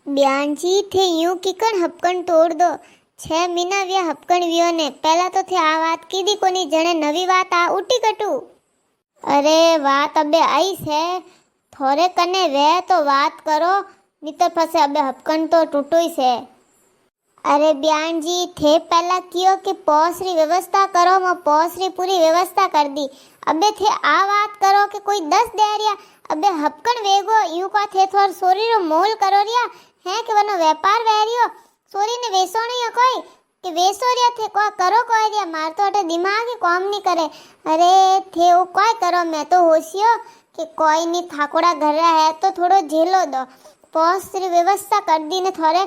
बयान जी थे यूं किकण हपकण तोड़ दो 6 महीना व्या हपकण व्यो ने पहला तो थे आ बात कीधी कोनी जणे नवी बात आ उठी कटू। अरे बात अबे आई से थोड़े कने वे तो बात करो नितर फसे अबे हपकण तो टूटोई से। अरे बयान जी थे पहला कियो कि पोसरी व्यवस्था करो मैं पोसरी पूरी व्यवस्था कर दी अबे थे आ बात करो कि कोई 10 दे रिया अबे हपकण वेगो यूं का थे थोर सोरी रो मोल करो रिया है कि वनो व्यापार वेरियो सोरी ने वेसो नहीं कोई कि वेसो रिया थे को करो कोई रिया मार तो अटे दिमाग ही काम नहीं करे। अरे थे वो कोई करो मैं तो होशियो कि कोई नहीं थाकोड़ा घर है तो थोड़ो झेलो दो पोसरी व्यवस्था कर दी ने थोड़े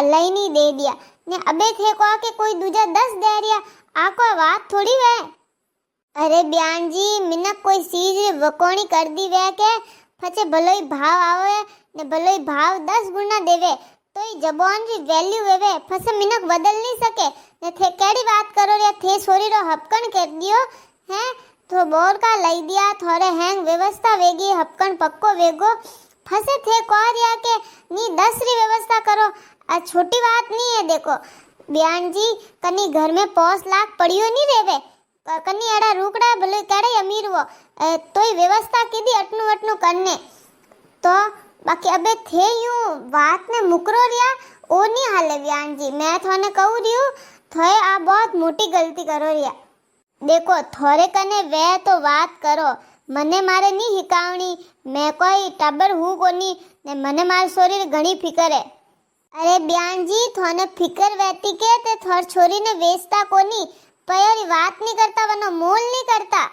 लई नहीं दे दिया ने अबे थे को के कोई दूजा 10 दे रिया आ कोई बात थोड़ी वे। अरे बयान जी मिनक कोई चीज वकोणी कर दी वे के फचे भलोई भाव आवे ने भलोई भाव 10 गुना देवे तो ई जबान री वैल्यू वेवे फसे मिनक बदल नहीं सके ने थे केड़ी बात करो रे थे सोरी रो हपकण कर दियो है तो बोर का लई दिया थोड़े हैंग व्यवस्था वेगी हपकण पक्को वेगो फसे थे को रिया के नी 10 री व्यवस्था करो आ छोटी बात नहीं है। देखो बयान जी कनी घर में 5 लाख पड़ियो नहीं रेवे कनी एड़ा रूकड़ा भले केड़े अमीर वो तोई व्यवस्था कीधी अटनु अटनु करने तो बाकी अबे थे यूं बात ने मुकरो रिया ओ नहीं हाले बयान जी मैं थाने कहू रियो थे आ बहुत मोटी गलती करो रिया। देखो थोड़े कने वे तो बात करो मने मारे नहीं हिकावणी मैं कोई टबर हूँ कोनी ने मने मार सोरी घणी फिकर है। अरे बयान जी थाने फिकर वहती के ते थोर छोरी ने वेचता कोनी पयोरी बात नहीं करता वनो मोल नहीं करता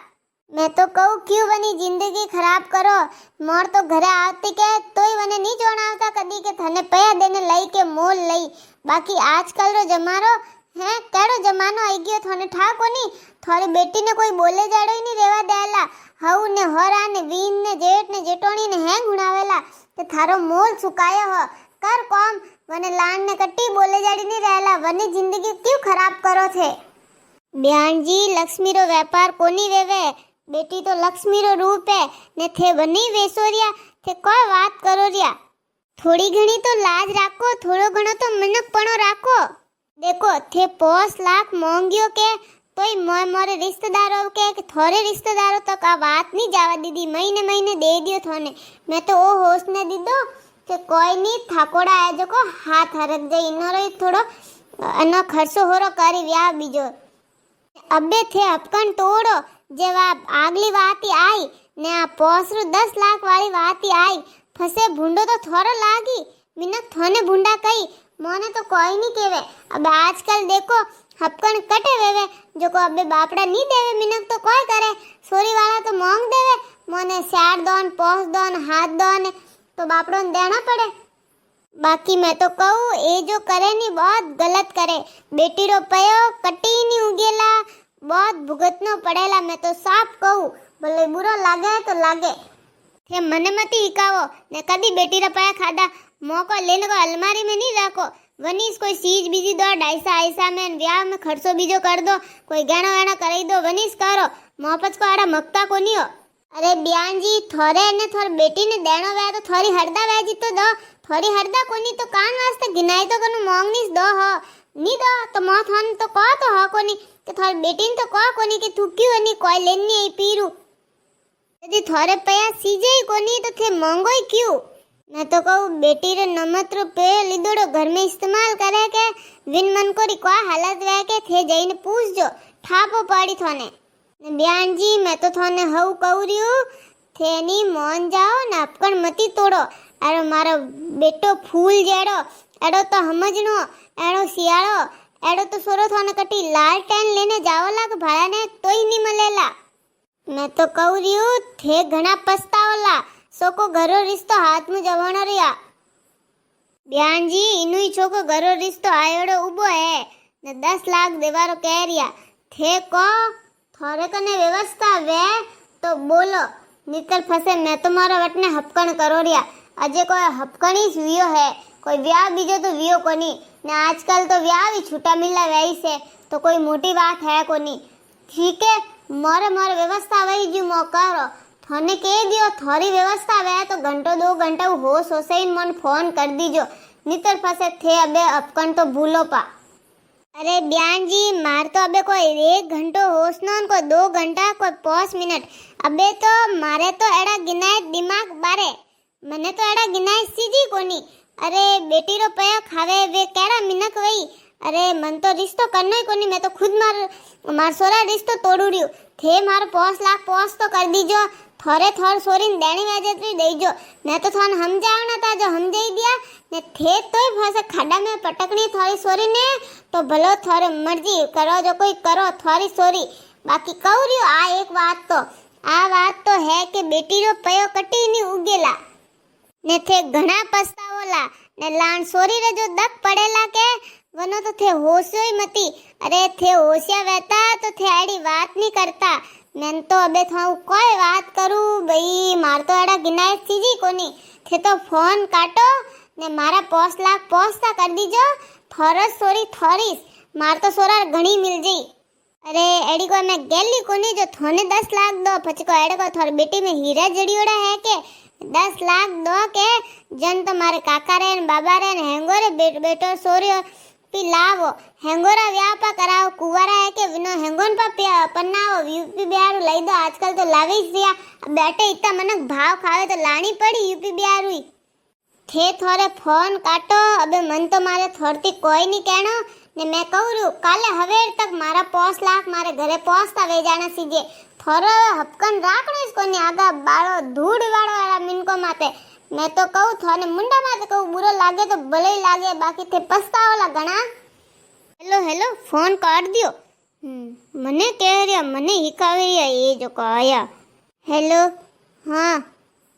मैं तो कहूँ क्यों बनी जिंदगी खराब करो मोर तो घरे आती के तोय वने नहीं जोड़ावता कदी के थने पया देने लई के मोल लई बाकी आजकल रो जमानो है केड़ो जमानो आई गयो थाने ठा कोनी थारी बेटी ने कोई बोले जाड़ो ही नहीं रेवा देला हऊ ने होरा ने वीन ने जेठ ने जेटोणी ने हैं गुणावेला ते थारो मोल सुकायो हो कर कौम वने लान ने कट्टी बोले जाड़ी नहीं रहला वने जिंदगी क्यों खराब करो थे। बयान जी लक्ष्मी रो व्यापार कोनी वेवे बेटी तो लक्ष्मी रो रूप है ने थे बनी वेसोरिया थे कोई बात करो रिया थोड़ी घणी तो लाज राखो थोड़ो घणो तो मनकपणो राखो। देखो थे 5 लाख मांगियो के तोय मोरे रिश्तेदारों के थोड़े रिश्तेदारों तक आ बात नहीं जावा दीदी महीने महीने दे दियो थाने मैं तो ओ होश ने दीदो कि कोई नहीं थाकोड़ा है जो को हाथ हरक जाए इनो थोड़ो अनो खर्चो होरो करी व्याह बीजो अबे थे हपकन तोड़ो जवाब अगली बात ही आई ने आ पोसरू 10 लाख वाली बात ही आई फसे भूंडो तो थोड़ा लागी मिनक थोने भूंडा कही मोने तो कोई नहीं केवे अब आजकल देखो हपकन कटे वेवे जो को अबे बापड़ा नहीं देवे मिनक तो कोई करे सोरी वाला तो मांग देवे मोने स्यार दोन पोस दोन हाथ दोन तो बापड़ो ने देना पड़े। बाकी मैं तो कहूँ ये जो करे नहीं बहुत गलत करे बेटी रो पयो कटी नहीं उगेला बहुत भुगतनो पड़ेला मैं तो साफ कहूँ भले बुरो लागे तो लागे थे मने मती हिकावो ने कदी बेटी रा पया खादा मौको लेने को अलमारी में नहीं रखो वनीस कोई चीज बीजी दो 250 में ब्याह में खर्चो बीजो कर दो कोई गहना वहना कराई दो वनीस करो मोहब्बत को आड़ा मकता को नहीं हो। अरे बयान जी थोड़े ने थोर बेटी ने देनो वे तो थोड़ी हरदा वे जी तो दो थोड़ी हरदा कोनी तो कान वास्ते गिनाई तो कनु मांगनीस दो हो नी दो तो मो थन तो को तो हो कोनी कि थोर बेटी ने तो को कोनी कि तू क्यों नहीं कोई लेनी आई पीरू यदि थोड़े पया सीजे ही कोनी तो थे मांगो ही क्यों। मैं तो कहूँ बेटी रे नमत रुपए लिदोड़ो घर में इस्तेमाल करे के विन मन को री को हालत वे के थे जाइने पूछ जो ठापो पड़ी थोने बयान जी मैं तो थोने हऊ कहू रियो थे नी मोन जाओ ना अपकण मती तोड़ो अरे मारो बेटो फूल जेड़ो एड़ो तो समझनो एड़ो सियाड़ो एड़ो तो सोरो थोने कटी लाल टेन लेने जावला के भाड़ा ने तोय नहीं मलेला मैं तो कहू रियो थे घना पछतावला सोको घरो रिश्तो हाथ में जवानो रिया। बयान जी इनुई छोको घरो रिश्तो आयोड़ो उबो है ने 10 लाख देवारो कह रिया थे को थोड़े कने व्यवस्था वे तो बोलो नितर फसे मैं तुम्हारा वटने हपकण करो रिया अजे कोई हपकणी वियो है कोई व्याह बीजो तो वियो कोनी ने आजकल तो व्याह भी छूटा मिला वही से तो कोई मोटी बात है कोनी ठीक है मोरे मोरे व्यवस्था वही जो मो करो थाने कह दियो थोड़ी व्यवस्था वे तो घंटो 2 घंटा होश होसे मन फोन कर दीजो नितर फसे थे अबे अपकन तो भूलो पा। अरे बयान जी मार तो अबे कोई 1 घंटो होश न कोई 2 घंटा कोई 5 मिनट अबे तो मारे तो एड़ा गिनाए दिमाग बारे मने तो एड़ा गिनाए सीजी कोनी। अरे बेटी रो पया खावे वे केड़ा मिनक वई। अरे मन तो रिश्तो करनो ही कोनी मैं तो खुद मार सोरा रिश्तो तोड़ू रियो थे मार 5 लाख पोस तो कर दीजो थोरे थोर सोरीन देणी वेजत्री देजो मैं तो थान समझावना था जो समझाई दिया ने थे तोय फसे खाडा में पटकनी थोरी सोरी ने तो भलो थोरे मर्जी करो जो कोई करो थोरी सोरी बाकी कहू रियो आ बात तो है कि बेटी रो पयो कटी नी उगेला ने थे घणा पछतावोला ने लाण सोरी रे जो दक पड़ेला के वनो तो थे होशियो ही मती। अरे थे होशिया रहता तो थे आड़ी बात नहीं करता मैं तो अबे थाऊ कोई बात करूं भाई मार तो एड़ा गिनाए सीजी कोनी थे तो फोन काटो ने मारा 5 लाख पोस्ता कर दीजो थोरस सोरी थोरीस मार तो सोरा घणी मिल जाई। अरे एड़ी को मैं गेली कोनी जो थोने 10 लाख दो પછી को एड़े को थोर बेटी में हीरा जड़ियोड़ा है के 10 लाख दो के जन तो मारे काका रे बाबा रे हेंगोरे बेटो सोरियो पी लावो हेंगोरा व्यापा कराओ कुवारा है के विनो हेंगोन पा पन्नाओ यूपी बिहार लई दो आजकल तो लावी दिया बेटे इतना मनक भाव खावे तो लानी पड़ी यूपी बिहार हुई थे थोरे फोन काटो अबे मन तो मारे थोरती कोई नहीं कहनो ने मैं कहू रु काले हवेर तक मारा 5 लाख मारे घरे पहुंचता वे जाना सीजे थोरो हपकन राखणो इसको ने आगा बाळो धूड़ वाळो वाला मिनको माते मैं तो कहू थाने मुंडा माते कहू बुरो लागे तो भले ही लागे बाकी थे पछतावला घणा। हेलो फोन काट दियो मने कह रिया मने हिकावे रिया ये जो आया। हेलो हाँ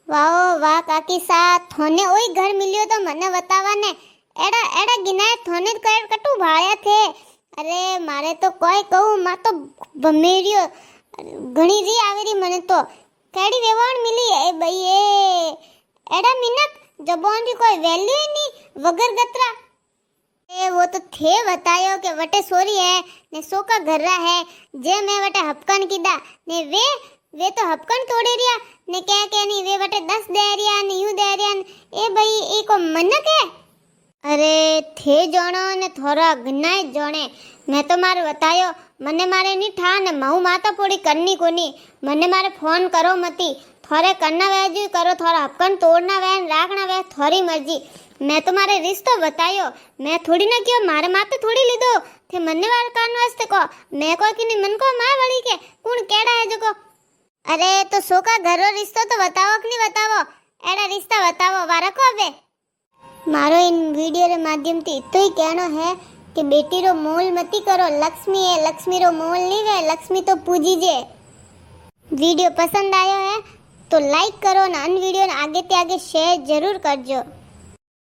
वाओ वाह काकी सा थोने ओई घर मिलियो तो मने बतावा ने एड़ा गिनाए थोने कटू भाया थे। अरे मारे तो कोई कहू मा तो बमेरियो घणी री आवेरी मने तो केड़ी वेवाण मिली ए भाई एड़ा मिनक जबोन की कोई वैल्यू ही नहीं वगर गतरा ए वो तो थे बतायो के वटे सोरी है ने सोका घर्रा है जे मैं वटे हपकन कीदा ने वे तो हपकन तोड़े रिया ने क्या के नहीं वे वटे 10 दे रिया ने यूं दे रिया ए भाई ए को मनक है। अरे थे जोणो ने थोड़ा गनाय जोणे मैं तो मारे बतायो मने मारे नहीं ठा ने महू माता पोड़ी करनी कोनी मने मारे फोन करो मती थोड़े करना वेजू करो थोड़ा हपकन तोड़ना वे राखना वे थोड़ी मर्जी मैं तो मारे रिश्तो बतायो मैं थोड़ी ना क्यों मारे माते थोड़ी लीधो थे मन्ने वाल कान वास्ते को मैं कोई की नहीं मन को मां वाली के कौन केड़ा है जो को। अरे तो सोका घरो रिश्तो तो बताओ कि नहीं बताओ एड़ा रिश्ता बताओ वारा को अबे मारो इन वीडियो रे माध्यम थी तो ही कहनो है कि बेटी रो मोल मती करो लक्ष्मी है लक्ष्मी रो मोल नहीं वे लक्ष्मी तो पूजी जे। वीडियो पसंद आयो है तो लाइक करो ना अन वीडियो ने आगे ते आगे शेयर जरूर करजो।